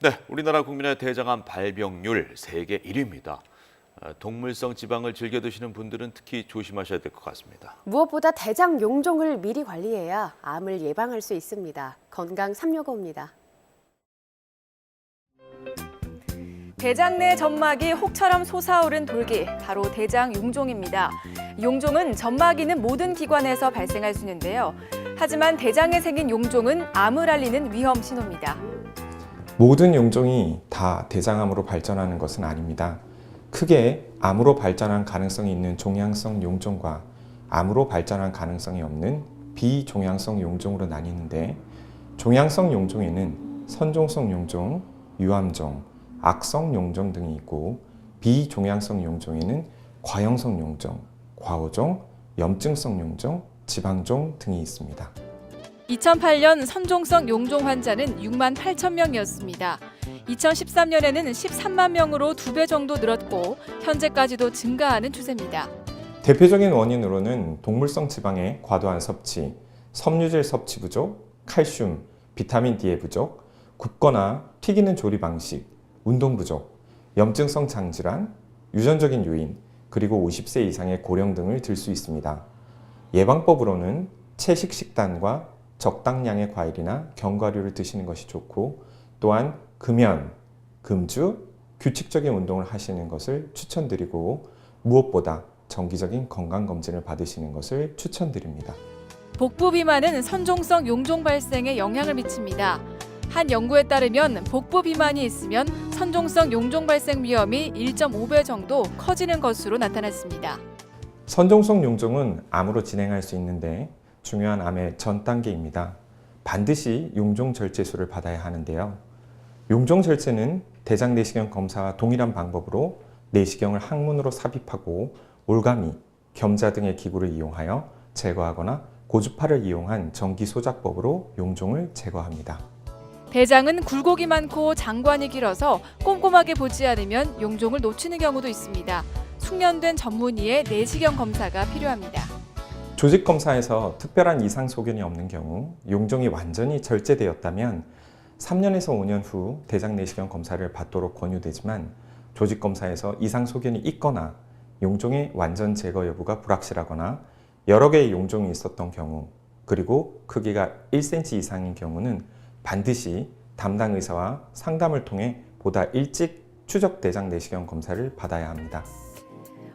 네, 우리나라 국민의 대장암 발병률 세계 1위입니다. 동물성 지방을 즐겨 드시는 분들은 특히 조심하셔야 될 것 같습니다. 무엇보다 대장 용종을 미리 관리해야 암을 예방할 수 있습니다. 건강 365입니다. 대장 내 점막이 혹처럼 솟아오른 돌기, 바로 대장 용종입니다. 용종은 점막이 있는 모든 기관에서 발생할 수 있는데요. 하지만 대장에 생긴 용종은 암을 알리는 위험 신호입니다. 모든 용종이 다 대장암으로 발전하는 것은 아닙니다. 크게 암으로 발전한 가능성이 있는 종양성 용종과 암으로 발전한 가능성이 없는 비종양성 용종으로 나뉘는데, 종양성 용종에는 선종성 용종, 유암종, 악성 용종 등이 있고, 비종양성 용종에는 과형성 용종, 과호종, 염증성 용종, 지방종 등이 있습니다. 2008년 선종성 용종 환자는 6만 8천 명이었습니다. 2013년에는 13만 명으로 2배 정도 늘었고 현재까지도 증가하는 추세입니다. 대표적인 원인으로는 동물성 지방의 과도한 섭취, 섬유질 섭취 부족, 칼슘, 비타민 D의 부족, 굽거나 튀기는 조리 방식, 운동 부족, 염증성 장질환, 유전적인 요인, 그리고 50세 이상의 고령 등을 들 수 있습니다. 예방법으로는 채식 식단과 적당량의 과일이나 견과류를 드시는 것이 좋고, 또한 금연, 금주, 규칙적인 운동을 하시는 것을 추천드리고, 무엇보다 정기적인 건강검진을 받으시는 것을 추천드립니다. 복부 비만은 선종성 용종 발생에 영향을 미칩니다. 한 연구에 따르면 복부 비만이 있으면 선종성 용종 발생 위험이 1.5배 정도 커지는 것으로 나타났습니다. 선종성 용종은 암으로 진행할 수 있는데 중요한 암의 전 단계입니다. 반드시 용종 절제술을 받아야 하는데요. 용종 절제는 대장 내시경 검사와 동일한 방법으로 내시경을 항문으로 삽입하고 올가미, 겸자 등의 기구를 이용하여 제거하거나 고주파를 이용한 전기 소작법으로 용종을 제거합니다. 대장은 굴곡이 많고 장관이 길어서 꼼꼼하게 보지 않으면 용종을 놓치는 경우도 있습니다. 숙련된 전문의의 내시경 검사가 필요합니다. 조직 검사에서 특별한 이상 소견이 없는 경우, 용종이 완전히 절제되었다면 3년에서 5년 후 대장 내시경 검사를 받도록 권유되지만, 조직 검사에서 이상 소견이 있거나 용종의 완전 제거 여부가 불확실하거나 여러 개의 용종이 있었던 경우, 그리고 크기가 1cm 이상인 경우는 반드시 담당 의사와 상담을 통해 보다 일찍 추적 대장 내시경 검사를 받아야 합니다.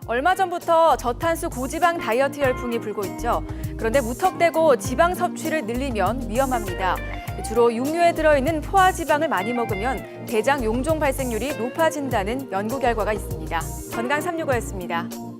얼마 전부터 저탄수 고지방 다이어트 열풍이 불고 있죠. 그런데 무턱대고 지방 섭취를 늘리면 위험합니다. 주로 육류에 들어있는 포화지방을 많이 먹으면 대장 용종 발생률이 높아진다는 연구 결과가 있습니다. 건강 365였습니다.